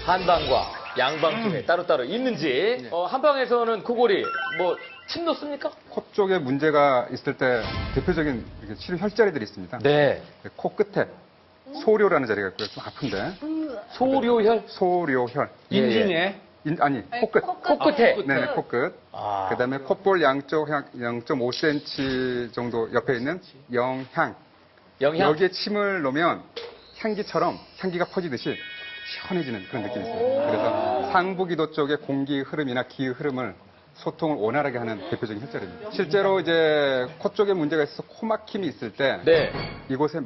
한방과 양방 중에 따로따로 있는지. 한방에서는 코골이, 침 놓습니까? 코 쪽에 문제가 있을 때 대표적인 이렇게 치료 혈자리들이 있습니다. 네. 코 끝에 소료라는 자리가 있고요. 좀 아픈데. 소료혈? 소료혈. 인중에? 아니, 코끝. 코끝에? 네네, 코끝. 아. 그 다음에 콧볼 양쪽 0.5cm 정도 옆에 있는 영향. 영향? 여기에 침을 놓으면 향기처럼 향기가 퍼지듯이 시원해지는 그런 느낌이 있어요. 그래서 상부기도 쪽의 공기 흐름이나 기의 흐름을 소통을 원활하게 하는 대표적인 혈자리입니다. 실제로 이제 코 쪽에 문제가 있어서 코막힘이 있을 때 네. 이곳에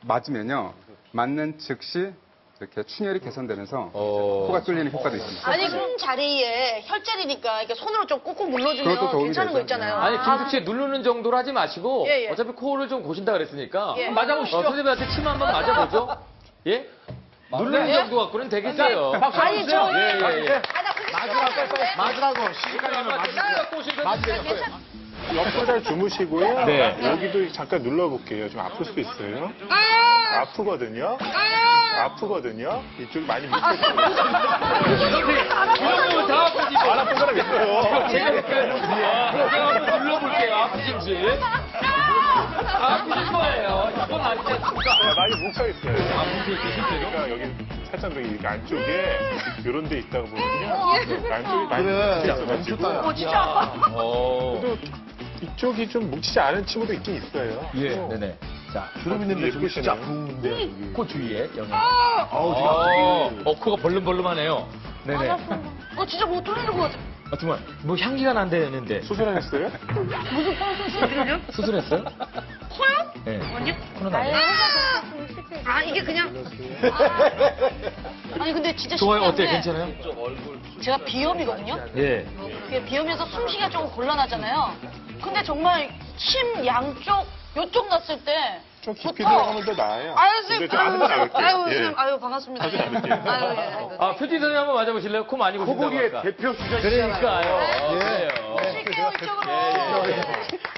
맞으면요. 맞는 즉시 이렇게 충혈이 개선되면서 코가 뚫리는 효과도 있습니다. 아니 큰 자리에 혈자리니까 이렇게 손으로 좀 꾹꾹 그것도 눌러주면 도움이 괜찮은 거 되죠. 있잖아요. 아니, 김숙 씨 누르는 정도로 하지 마시고, 예, 예. 어차피 코를 좀 고신다 그랬으니까. 예. 맞아보시죠. 선생님한테 침 한번 맞아보죠. 예? 누르는 정도 갖고는 되겠어요. 아니 저 예, 예, 예. 맞으라고. 시간이면 맞으세요. 옆으로 잘 주무시고요. 네. 여기도 잠깐 눌러볼게요. 좀 아플 수도 있어요. 아프거든요. 아프거든요. 이쪽이 많이 밑에 이런 다 아프지. 안 아픈 사람 있어요. 제가 한번 눌러볼게요. 아프신지. 아프실 거예요. 이건 아니지 않습니까? 많이 뭉쳐있어요. 아, 실제로? 그러니까 여기 살짝 여기 안쪽에 이런 데 있다고 보거든요. 안쪽이 많이 뭉쳐있어가지고. 진짜 아파. 그래도 이쪽이 좀 뭉치지 않은 친구도 있긴 있어요. 예, 네네. 자, 주름 있는데 저기 진짜 아픈데. 코 주위에 영향. 코가 벌름벌름하네요. 네네. 진짜 못 돌리는 것 같아. 정말, 향기가 난다는데. 수술하셨어요? 무슨 수술이요? 수술했어요? 코요? 네. 아니요. 코는 아니에요. 이게 그냥. 아니 근데 진짜 좋아요, 어때요? 신기한 게 괜찮아요? 제가 비염이거든요. 예. 그게 비염에서 숨쉬기가 조금 곤란하잖아요. 근데 정말 침 양쪽 요쪽 났을 때. 좀 깊이 들어가면 더 나아요. 아유 근데 선생님. 좀 안으로 나갈게요. 아유 예. 선생님. 아유 반갑습니다. 아주 나눌게요. 아유 예. 표지 선생님 한번 맞아보실래요? 코 많이 고신다고 코골이의 아까. 대표 수전이잖아요. 그러니까요. 그래요. 쉴게요 이쪽으로.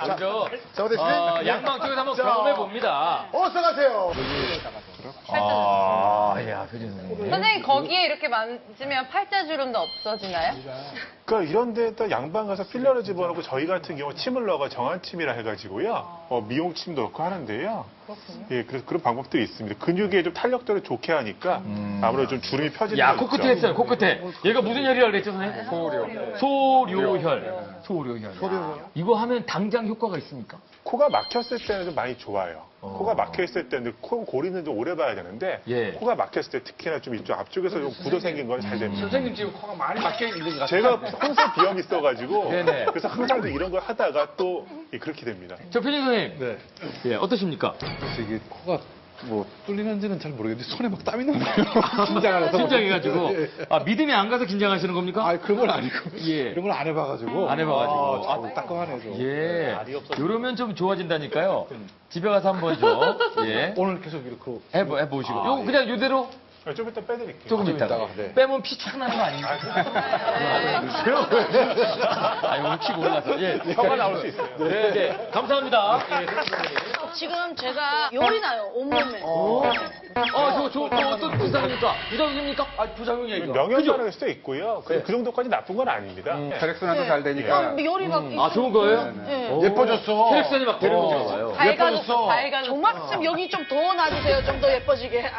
먼저 자, 대표님. 양방 쪽에서 한번 경험해 봅니다. 어서 가세요. 야, 표지 선생님. 선생님 거기에 이렇게 만지면 팔자주름도 없어지나요? 그러니까 이런 데다 양방 가서 필러를 집어넣고 저희 같은 경우 침을 넣어가 정한침이라 해가지고요. 미용침도 넣고 하는데요. 예, 그래서 그런 방법들이 있습니다. 근육에 좀 탄력도를 좋게 하니까 아무래도 좀 주름이 펴지는 야, 거 코끝에 했어요, 코끝에. 얘가 무슨 혈이라고 그랬죠, 선생님? 소료혈. 이거 하면 당장 효과가 있습니까? 코가 막혔을 때는 좀 많이 좋아요. 코가 막혀있을 때는 코 고리는 좀 오래 봐야 되는데 예. 코가 막혔을 때 특히나 좀 이쪽 앞쪽에서 좀 굳어 생긴 건 잘 됩니다. 선생님 지금 코가 많이 막혀 있는 것 같아요. 제가 항상 비염이 있어가지고 네네. 그래서 항상 이런 걸 하다가 또 그렇게 됩니다. 저 표지 선생님. 네. 예, 어떠십니까? 그래서 이게 코가 뚫리는지는 잘 모르겠는데 손에 막 땀이 나네요. 긴장을 해서. 긴장해가지고. 믿음이 안 가서 긴장하시는 겁니까? 그런 건 아니고. 예. 이런 걸 안 해봐가지고. 안 해봐가지고. 아, 따끔하네, 저. 예. 이러면 좀 좋아진다니까요. 집에 가서 한번 좀, 예. 오늘 계속 이렇게. 해보시고. 요거 그냥 이대로 좀 이따 빼드릴게요. 조금 있다가. 이따가, 네. 빼면 피 쫙 나는 거 아닙니까? 이거 치고 올라서. 예. 혀가 나올 수 있어요. 네, 네. 감사합니다. 예. 지금 제가 열이 나요 온몸에. 저 어떤 부작용입니까? 부작용입니까? 부작용이야, 이거. 명현반응일 수도 있고요. 그 정도까지 나쁜 건 아닙니다. 혈액순환도 잘 되니까. 열이 막. 좋은 거예요? 네. 예뻐졌어. 혈액순환이 막 되는 거잖아요. 밝아졌어. 밝아졌어. 정말 좀 여기 좀 더 놔주세요. 좀 더 예뻐지게.